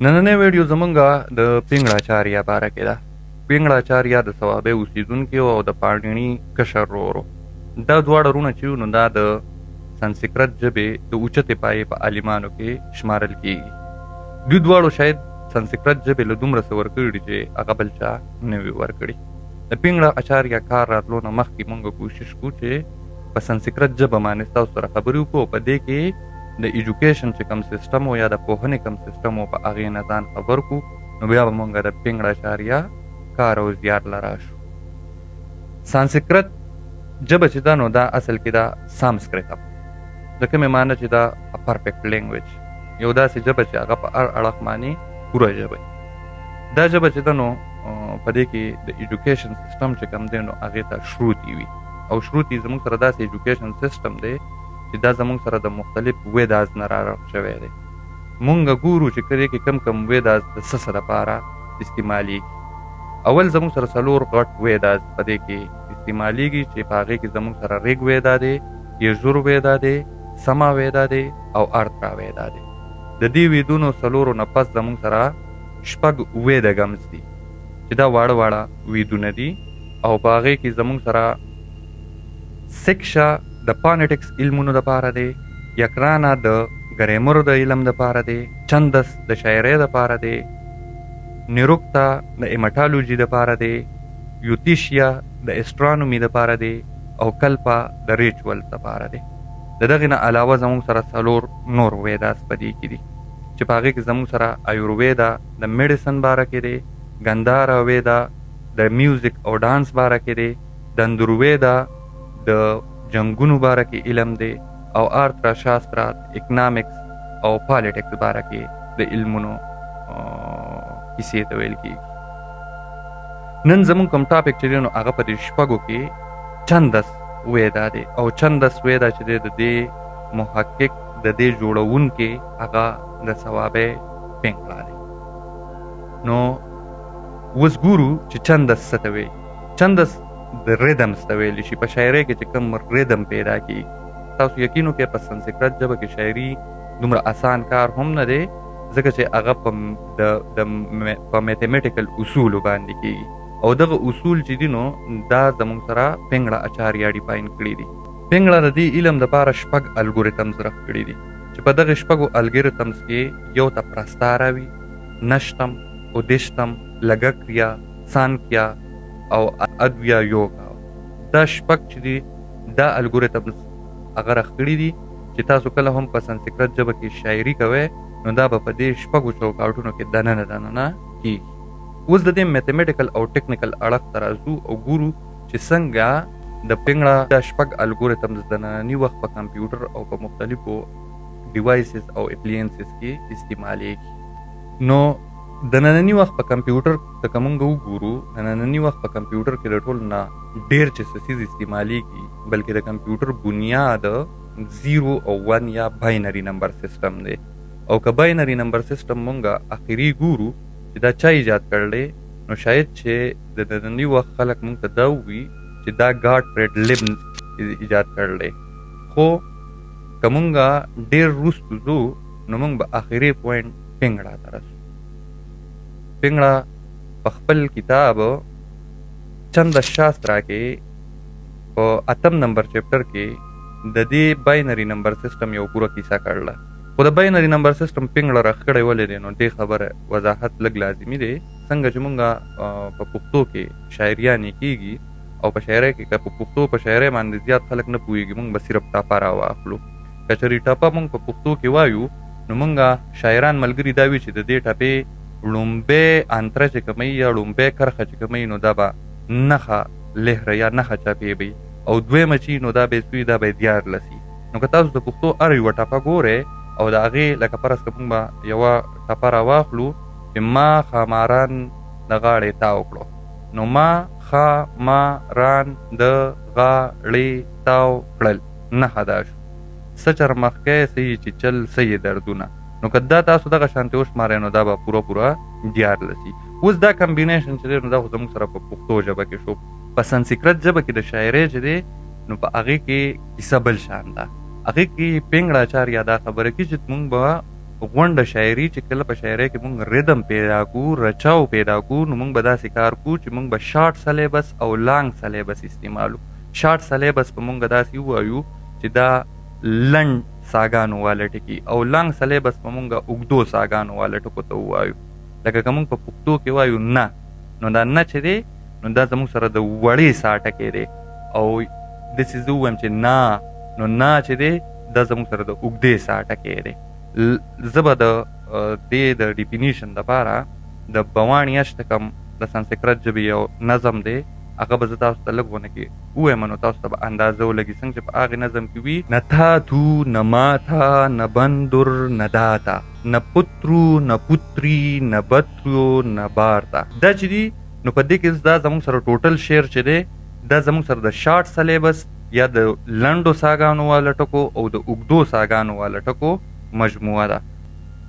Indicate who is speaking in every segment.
Speaker 1: نننۍ ویډیو زمونږه د پینګړاچاریا باره کې ده. پینګړاچاریا د صوابۍ اوسېدونکي او د پاڼیني کشر ورور. دا دواړه وروڼه چې وو نو دا د سنسکرت ژبې د اوچتې پایې په عالمانو کې شمارل کېږي. دوی دواړو شاید سنسکرت ژبې له دومره څه ورکړي چې هغه بل چا نه وي ورکړي. د پینګړاچاریا کار راتلو نه مخکې مونږ کوشش کوو چې په سنسکرت ژبه باندې ستاسو سره خبرې وکړو. په دې کې د ایجوکیشن چې کوم سیسټم و یا د پوهنې کوم سیسټم و په هغې نه ځان خبر کړو، نو بیا به مونږ د پینګړاچاریا کار او زیار له راشو. سانسکرت ژبه چې ده نو دا اصل کې دا سانسکریتم د کومې معنی چې دا پرفیکټ لینګویج، یو داسې ژبه چې هغه په هر اړخ باندې پوره ژبه. دا ژبه چې ده نو په دې کې د ایجوکیشن سیسټم چې کوم دی نو هغې ته شروطي وي، او شروطي زموږ سره داسې ایجوکیشن سیسټم دی چې دا زموږ سره د مختلف ویداز نه رارغ شوی دی. مونږ ګورو چې کدې کې کم ویداز د څه څه دپاره استعمالیږي. اول زموږ سره 4 غټ ویداز په دې کې استعمالیږي چې په هغې کې زموږ سره ریګ ویدا دی، یژور ویدا دی، سما ویدا دی او ارترا ویدا دی. د دې ویدونو 4 نه پس زموږ سره 6 ویدګمز دي چې دا واړه ویدونه دي، او په هغې کې زموږ سره سکشا د پانیټکس علمونو دپاره دی، یکرانا د ګریمر د علم دپاره دی، چندس د شاعرۍ دپاره دی، نیروکتا د ایمټالوجي دپاره دی، یوتیشیا د اسټرانومي دپاره دی، او کلپا د ریچولز دپاره دی. د دغې نه علاوه زموږ سره 4 نور ویداس په دې کې دي چې په هغې کې زموږ سره آیورویدا د میډیسن باره کې دی، ګندارا ویدا د میوزیک او ډانس باره کې دی، دندرویدا د جنگونو باره کې علم دی، او آرترا شاسترا اکنامکس او پالیټکس باره کې د علمونو کیسې ته ویل کېږي. نن زموږ کوم ټاپک چې دی نو هغه په دې 6 کې چندس ویدا دی، او چندس ویدا چې دی د دې محقق د دې جوړونکي هغه د صوابۍ پینګړا دی. نو اوس ګورو چې چندس څه ته وایي. چندس د ریدمز ته ویلی شي. په شاعرۍ کې چې کوم ریدم پیدا کېږي، تاسو یقین وکړئ په سنسکرت ژبه کې شاعري دومره اسان کار هم نه دی، ځکه چې هغه په میتھمیټیکل اصولو باندې کېږي، او دغه اصول چې دي نو دا زموږ سره پینګړاچاریا ډیفاین کړي دي. پینګړا د دې علم دپاره 6 الګوریتمز رخ کړي دي چې په دغه 6 الګوریتمز کې یو ته پرستارا وي، نشتم، اودشتم، لګکریا، سانکیا او ادویا یوګا. دا 6 چې دي دا الګوریتمز هغه رخ کړي دي چې تاسو کله هم په سنسکرت ژبه کې شاعري کوئ نو دا به په دې 6 چوکاټونو کې دننه کېږي. اوس د دې میتھمیټیکل او ټیکنیکل اړخ ته راځو او ګورو چې څنګه د پینګړا دا 6 الګوریتمز د ننني وخت په کمپیوټر او په مختلفو ډیوایسز او اپلینسز کې استعمالیږي. نو د ننني وخت په کمپیوټر ته که موږ وګورو، د ننني وخت په کمپیوټر کې د ټول نه ډېر چې څه څیز استعمالیږي بلکې د کمپیوټر بنیاد 0 او 1 یا باینري نمبر سیسټم دی. او که باینري نمبر سیسټم موږ اخري ګورو چې دا چا ایجاد کړلی، نو شاید چې د ننني وخت خلک موږ ته دا ووایي چې دا ګاټفریډ لیبنز ایجاد کړلی. خو که موږ ډېر وروستو ځو نو موږ به اخري پوینټ پینګړا ته رسو. پینګړا په خپل کتاب چندس شاسترا کې په 8 نمبر چپټر کې د دې باینري نمبر سیسټم یو پوره کیسه کړله. خو د باینري نمبر سیسټم پینګړا رخ کړی ولې دی نو دې خبره وضاحت لږ لازمي دی. څنګه چې مونږ په پښتو کې شاعریانې کېږي او په شاعرۍ کې که په پښتو په شاعرۍ باندې زیات خلک نه پوهېږي، مونږ به صرف ټاپه راواخلو. که چېرې ټاپه مونږ په پښتو کې وایو نو مونږ شاعران ملګري دا وي چې د دې ټاپې لومبۍ انتره چې کومه یا لومبۍ کرښه چې کومه نو دا به نښه لهره یا نښه چاپې به او دویمه چې نو دا به سوي دا به 14 نو که تاسو د پښتو هر یوه ټاپه ګورئ او د هغې لکه فرض که مونږ به یوه ټاپه راواخلو چې ما ښاماران د غاړې تاو کړو، نو ما ښاماران د غاړې تاو کړل نښه دا شو. څه چرمښکی څه یې چیچل څه یې دردونه. نو که دا تاسو دغه شانتې وشمارئ نو دا به پوره 14. اوس دا کمبینیشن چې دی نو دا خو زموږ سره په پښتو ژبه کې شو. په سنسکرت ژبه کې د شاعرۍ چې دی نو په هغې کې کیسه بل شان ده. هغې کې پینګړاچاریا دا خبره کوي چې موږ به غونډه شاعري چې کله په شاعرۍ کې مونږ ریدم پیدا کو رچاو پیدا کو نو مونږ به داسې کار کو چې مونږ به شارټ سلیبس او لانګ سلیبس استعمالو. شارټ سلیبس په مونږ داسې ووایو چې دا لنډ ساګانو والا ټکي او لانګ سلیبس په مونږ اوږدو ساګانو والا ټکو ته ووایو. لکه که مونږ په پښتو کې وایو نه، نو دا نه چې دی نو دا زموږ سره د وړې سا ټکی دی، او داسې زه ووایم چې نه، نو نه چې دی دا زموږ سره د اوږدې سا ټکی دی. زه به د دې د ډیفینیشن دپاره د بواڼي اشتکم د سنسکرت ژبې یو نظم دی، هغه به زه تاسو ته لږ ونه کې ووایم، نو تاسو ته به اندازه ولګي څنګه چې په هغې نظم کې وي: نه تاتو نه ماتا نه بندر نه داتا نه پترو نه پتري نه بترو نه بارتا. دا چې دي نو په دې کې دا زموږ سره ټوټل شعر چې دی دا زموږ سره د شارټ سلیبس یا د لنډو ساګانو والا ټکو او د اوږدو ساګانو والا ټکو مجموعه ده.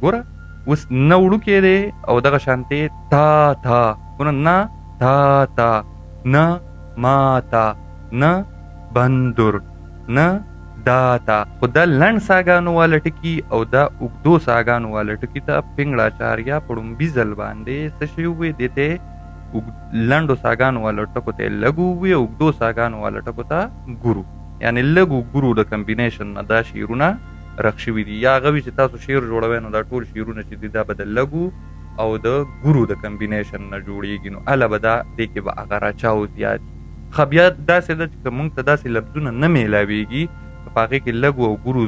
Speaker 1: ګوره اوس نه وړوکی دی او دغه شانتې تا تا ګوره نه تا تا نه ماتا نه بندر نه داتا. خو دا لنډ ساګانو والا ټکي او دا اوږدو ساګانو والا ټکي ته پنګړاچاریا په ړومبي ځل باندې څه شوي وې دې ته لنډو ساګانو والا ټکو ته لږو وي، اوږدو ساګانو والا ټکو ته ګورو، یعنې لږو ګورو د کمبینیشن نه دا شعرونه رخ شوي دي. یا هغه وي چې تاسو شعر جوړوئ نو دا ټول شعرونه چې دي دا به د لږو او د ګورو د کمبینیشن نه جوړیږي، نو هله به دا دې کې به هغه راچاو زیات. ښه بیا داسې ده چې که موږ ته داسې لفظونه نه میلاویږي په هغې کې لږو او ګورو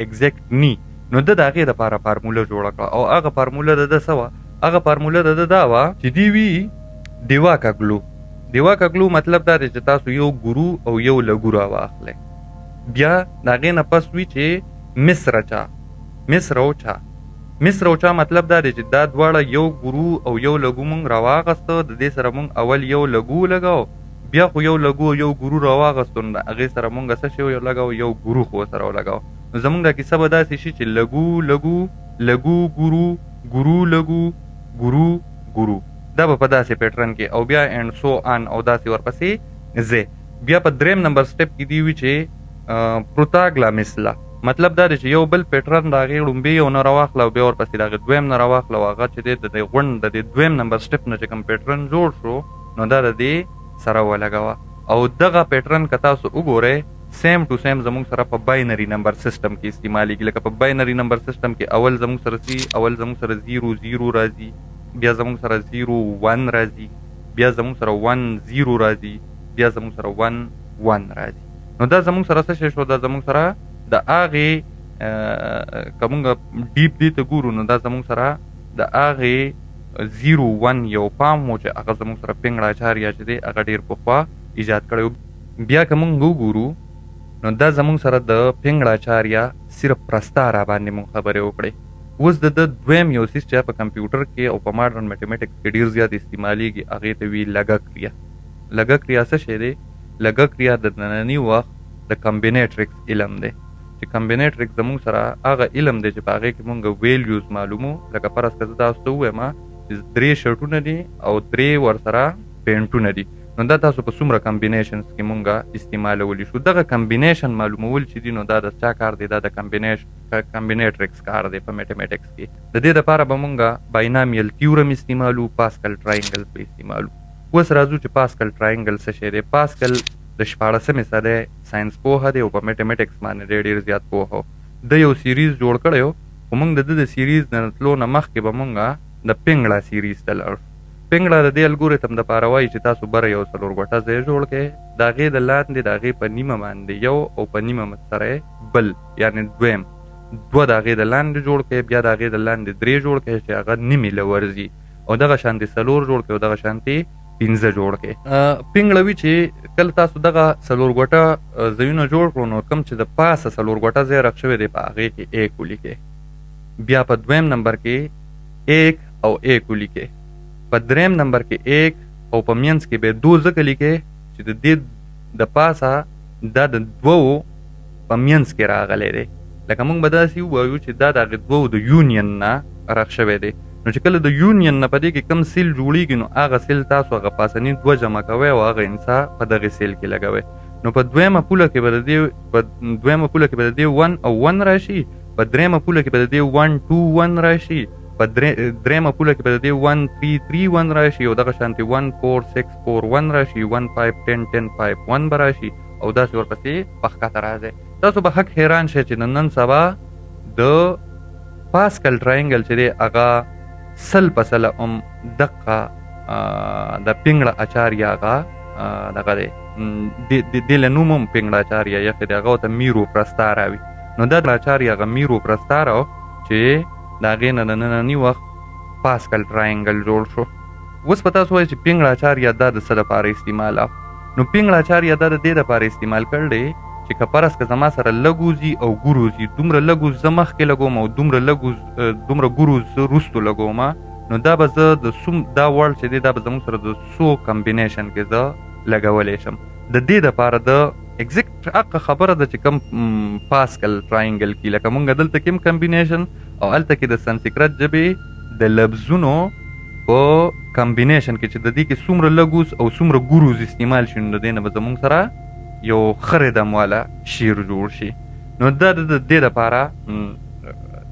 Speaker 1: اګزیکټ ني، نو ده د هغې دپاره فارموله جوړه کړه، او هغه فارموله د ده څه وه؟ هغه فارموله د ده دا وه چې دې وي دیوا کګلو. دیوا کګلو مطلب دا دی چې تاسو یو ګورو او یو لګو راواخلئ، بیا د هغې نه پس وي چې مصر چا مصر او چا مصر او چا مطلب دا دی چې دا دواړه یو ګورو او یو لګو مونږ راواغسته، د دې سره مونږ اول یو لګو لګاو، بیا خو یو لګو او یو ګورو راواغستو، نو د هغې سره مونږ څه شی لګاو؟ یو ګورو خو سره ولګاو. نو زمونږ دا کیسه به داسې شي چې لګو لګو لګو ګورو ګورو لګو ګورو ګورو، دا به په داسې پیټرن کې، او بیا اینډ سو آن او داسې ورپسې ځې. بیا په دریم نمبر سټپ کې دی وي چې پروتاګلا مثله، مطلب دا دی چې یو بل پیټرن د هغې ړومبې یو نه راواخله او بیا ورپسې د هغې دویم نه راواخله، او هغه چې دی د دې غونډ د دې دویم نمبر سټپ نه چې کوم پیټرن جوړ شو نو دا د دې سره ولګوه. او دغه پیټرن که تاسو وګورئ سیم ټو سیم زموږ سره په باینري نمبر سسټم کې استعمالیږي. لکه په باینري نمبر سسټم کې اول زموږ سره اول زموږ سره 0 راځي، بیا زموږ سره 0 1 راځي، بیا زموږ سره 1 0 راځي، بیا زموږ سره 1 1 راځي. نو دا زموږ سره څه شی شو؟ دا زموږ سره د هغې که مونږ ډیپ دې ته ګورو نو دا زموږ سره د هغې 0 1 یو پام و چې هغه زموږ سره پنګړاچاریا چې دی هغه ډېر پخوا ایجاد کړی. بیا که مونږ وګورو نو دا زموږ سره د پنګړاچاریا صرف پرستا را باندې مونږ خبرې وکړې. اوس د دویم یو څیز چې په کمپیوټر کې او په ماډرن میتھمیټکس کې ډېر زیات استعمالیږي هغې ته وي لګه کریا. لګه کریا څه شی دی؟ لګه کریا د ننني وخت د کمبینیټریکس علم دی، چې کمبینیټریکس زموږ سره هغه علم دی چې په هغې کې مونږ ویلیوز معلومو. لکه فرض که زه تاسو ته ووایم چې 3 شرټونه دي او 3 ورسره پینټونه دي، نو دا تاسو په څومره کمبینیشنز کې مونږ استعمالولی شو. دغه کمبینیشن معلومول چې دي نو دا د چا کار دی؟ دا د کمبینیټریکس کار دی په میتھمیټکس کې. د دې دپاره به مونږ باینامیل تیورم استعمالو، پاسکل ټراینګل به استعمالو. اوس راځو چې پاسکل ټراینګل څه شی دی. پاسکل د 14مې صدۍ ساینس پوهه دی او په میتھمیټکس باندې ډېر زیات پوهه و. د یو سیریز جوړ کړی و، خو مونږ د د سیریز نه تلو نه مخکې به مونږ د پنګړه سیریز ته لاړو. پنګړه د دې الګوریتم دپاره وایي چې تاسو بره یو 4 ګوټه ځای جوړ کړئ، د هغې د لاندې د هغې په نیمه باندې یو او په نیمه سره بل، یعنې دویم 2 د هغې د لاندې جوړ کړئ، بیا د هغې د لاندې 3 جوړ کړئ چې هغه نیمې له ورځي، او دغه شانتې 4 جوړ کړئ او دغه شانتې 15 جوړ کړئ. پنګړه وي چې کله تاسو دغه 4 ګوټه ځایونه جوړ کړو نو کوم چې د پاسه 4 ګوټه ځای رخ شوی دی په هغې کې 1 ولیکئ، بیا په دویم نمبر کې 1 او 1 ولیکئ، په دریم نمبر کې 1 او په منځ کې به 2 ځکه لیکئ چې د دې د پاسه دا د 2 په منځ کې راغلی دی. لکه موږ به داسې ووایو چې دا د هغې 2 د یونین نه رخ شوی دی. نو چې کله د یونین نه په دې کې کم سیل جوړیږي نو هغه سیل تاسو هغه پاسني 2 جمع کوئ او هغه انسا په دغې سیل کې لګوئ. نو په دویمه پوله کې به د دې 1 او 1 راشي، په دریمه پوله کې به د دې 121 راشي، په دریمه پوله کې به د دې 1331 راشي، او دغه شانتې 14641 راشي، 15101051 به راشي، او داسې ورپسې په ښکته راځي. تاسو به حق حیران شئ چې نن سبا د پاسکل ټراینګل چې دی هغه 100% هم دقه د پینګړه اچاریا هغه دغه دی دې له نوم هم پینګړه اچاریا یخې دی، هغه ورته میرو پرستاره وي. نو دا اچاریا هغه میرو پرستاره چې د هغې نه د ننني وخت پاسکل ټراینګل جوړ شو. اوس په تاسو وایئ چې پینګړه اچاریا دا د څه دپاره استعمال نو پینګړه اچاریا دا د دې دپاره استعمال کړی دی چې که فرض که زما سره لږ وځي او ګور وځي، دومره لږ وز زه مخکې لګوم او دومره ګور وز زه وروستو لګوم، نو دا به زه دا وړ چې دی دا به زموږ سره د څو کمبینیشن کې زه لګولی شم. د دې دپاره د ایگزیکټ حقه خبره ده چې کوم پاسکل ټراینګل کې لکه مونږ دلته کې هم کمبینیشن او هلته کې د سنسکرت ژبې د لفظونو په کمبینیشن کې چې د دې کې څومره لږ او څومره ګوروز استعمال شي، نو د دې نه به زموږ سره یو ښه ردم والا شعر جوړ شي. نو دا د دې دپاره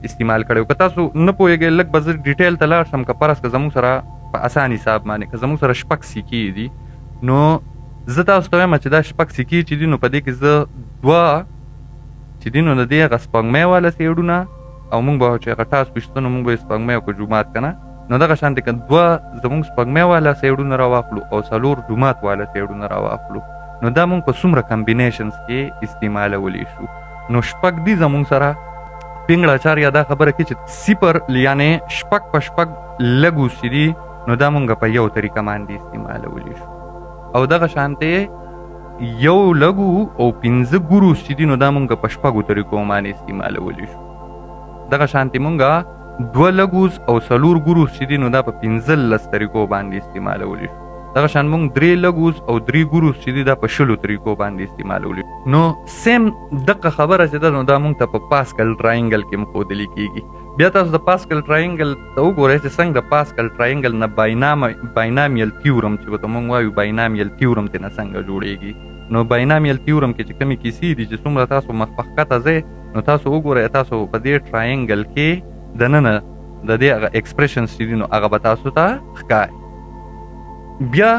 Speaker 1: استعمال کړی. که تاسو نه پوهېږئ لږ به زه ډیټیل ته لاړ شم. که فرض که زموږ سره په اسان حساب باندې که زموږ سره 6 سکې دي، نو زه تاسو ته وایم چې دا 6 سکې چې دي نو په دې کې زه 2 چې دي نو د دې هغه سپوږمۍ والا سیډونه او مونږ به چې هغه ټاس پېشته نو مونږ به یې سپوږمۍ او که جومات که نه، نو دغه شانتې که 2 زموږ سپوږمۍ والا سیډونه راواخلو او 4 جومات والا سیډونه راواخلو، نو دا مونږ په څومره کمبینیشنز کې استعمالولی شو. نو 6 دي زموږ سره پینګړه اچاریا دا خبره کوي چې 0 یعنې 6 په 6 لږ چې دي نو دا مونږ په یو طریقه باندې استعمالولی شو، او دغه شانتې یو لږو او 5 ګوروز چې دي نو دا مونږ په 6 طریقو باندې استعمالولی شو. دغه شانتې مونږ 2 لږوز او 4 ګوروز چې دي نو دا په 15 طریقو باندې استعمالولی شو. دغه شان مونږ 3 لږوز او 3 ګوروز چې دي دا په 20 طریقو باندې استعمالولی. نو سیم دغه خبره چې ده نو دا مونږ ته په پاسکل ټراینګل کې هم ښودلي کېږي. بیا تاسو د پاسکل ټراینګل ته وګورئ چې څنګه د پاسکل ټراینګل نه باینامیل تیورم چې ورته مونږ وایو باینامیل تیورم ترې نه څنګه جوړېږي. نو باینامیل تیورم کې چې کومې کیسې دي چې څومره تاسو مخ په ښکته ځئ نو تاسو وګورئ تاسو په دې ټراینګل کې دننه د دې هغه ایکسپریشنز چې دي نو هغه به تاسو ته ښکاري. بیا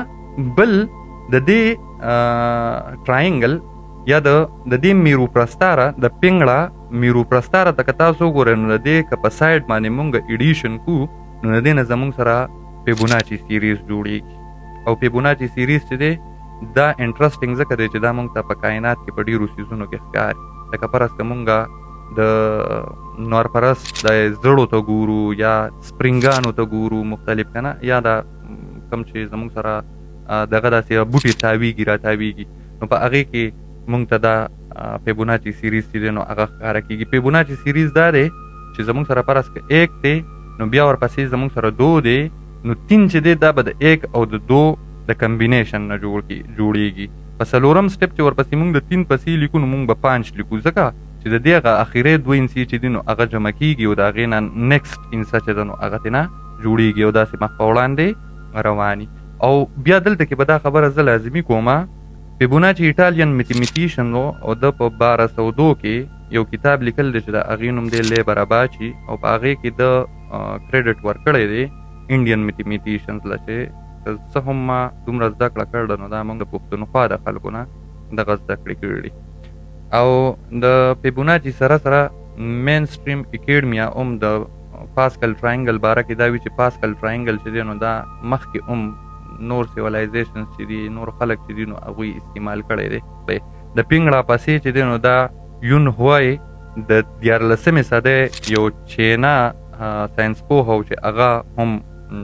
Speaker 1: بل د دې ټراینګل یا د دې میرو پرستاره د پینګړه میرو پرستاره ته که تاسو وګورئ نو د دې که په سایډ باندې مونږ ایډیشن کو نو د دې نه زموږ سره فیبوناچي سیریز جوړېږي. او فیبوناچي سیریز چې دی دا انټرسټینګ ځکه دی چې دا مونږ ته په کائنات کې په ډېرو څیزونو کې ښکاري. لکه فرض که مونږ د نورپرست د زړو ته ګورو یا سپرینګانو ته ګورو مختلف که نه، یا دا کوم چې زموږ سره دغه داسې بوټي تاویږي راتاویږي نو په هغې کې مونږ ته دا فیبوناچي سیریز چې دی نو هغه ښکاره کېږي. فیبوناچي سیریز دا دی چې زموږ سره فرض که 1 دی نو بیا ورپسې زموږ سره 2 دی نو 3 چې دی دا به د 1 او د 2 د کمبینیشن نه جوړېږي. په 4م سټپ چې ورپسې مونږ د 3 پسې لیکو نو مونږ به 5 لیکو، ځکه چې د دې هغه اخري 2 انسي چې دي نو هغه جمع کېږي او د هغې نه نیکسټ انسه چې ده نو هغه ترې نه جوړېږي او داسې مخ په وړاندې رواني. او بیا دلته کې به دا خبره زه لازمي کومه، فیبوناچي ایټالین میتیمیټیشن و او د په 1202 کې یو کتاب لیکل دی چې د هغې نوم دی لیبر اباچي، او په هغې کې د کریډټ ورکړی دی انډین میتیمیټیشنز له چې څه هم ما دومره زده کړه کړې نو دا موږ د پښتونخوا د خلکو نه دغه زده کړې کړي دي. او د فیبوناچي سره سره مین سټریم اکیډمیا هم د پاسکل ټراینګل باره کې دا وي چې پاسکل ټراینګل چې دی نو دا مخکې هم نور سیولایزیشنز چې دي نور خلک چې دي نو هغوی استعمال کړی دی. د پینګړه پسې چې دی نو دا یون هوای د 14مې صدۍ یو چینا ساینس پوه و چې هغه هم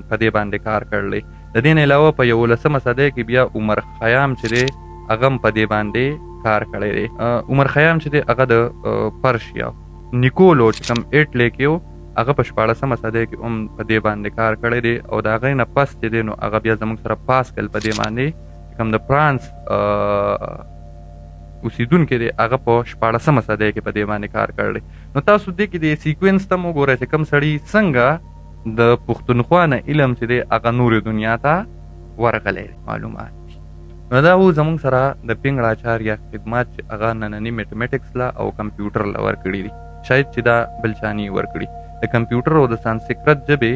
Speaker 1: په دې باندې کار کړلی. د دې نه علاوه په 11مه صدۍ کې بیا عمر خیام چې دی هغه هم په دې باندې کار کړی دی. عمر خیام چې دی هغه د پرشیا نیکولو چې کوم ایټلی کې و هغه په 14مه صدۍ کې هم په دې باندې کار کړی دی. او د هغې نه پس چې دی نو هغه بیا زموږ سره پاسکل په دې باندې کوم د فرانس اوسیدونکی دی هغه په 14مه صدۍ کې په دې باندې کار کړی. نو تاسو دې کې د سیکوینس ته مو وګورئ چې کوم سړي څنګه د پښتونخوا نه علم چې دی هغه نورې دنیا ته ورغلی معلومات. نو دا و زموږ سره د پینګړه اچاریا خدمات چې هغه ننني میټمیټکس له او کمپیوټر له ورکړي دي. شاید چې دا بلچانی ورکړي د کمپیوټر او د سانسکرت ژبې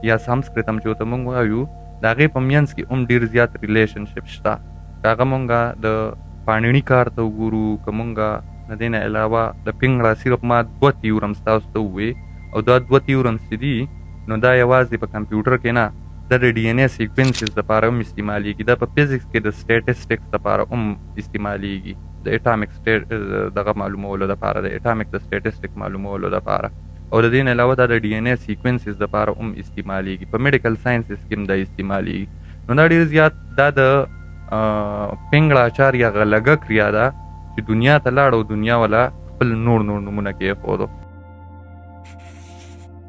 Speaker 1: یا سانسکریتم چې ورته موږ وایو د هغې په منځ کې هم ډېر زیات ریلیشنشپ شته. که هغه موږ د پاڼیني کار ته وګورو، که موږ د دې نه علاوه د پینګړه صرف ما 2 تیورمز تاسو ته ووایي او دا 2 تیورمز چې دي نو دا یوازې په کمپیوټر کې نه، دا د ډي ان اے سیکوینسز دپاره هم استعمالیږي، دا په فزیکس کې د سټیټسټکس دپاره هم استعمالیږي، د اټامک دغه معلومولو دپاره، د اټامک د سټیټسټک معلومولو دپاره، او د دې نه علاوه دا د ډي ان اے سیکوینسز دپاره هم استعمالیږي، په میډیکل ساینسز کې هم دا استعمالیږي. نو دا ډېر زیات دا د پینګړاچاریا هغه لږه کریا ده چې دنیا ته لاړ او دنیا والا خپل نور نمونه کېښودو.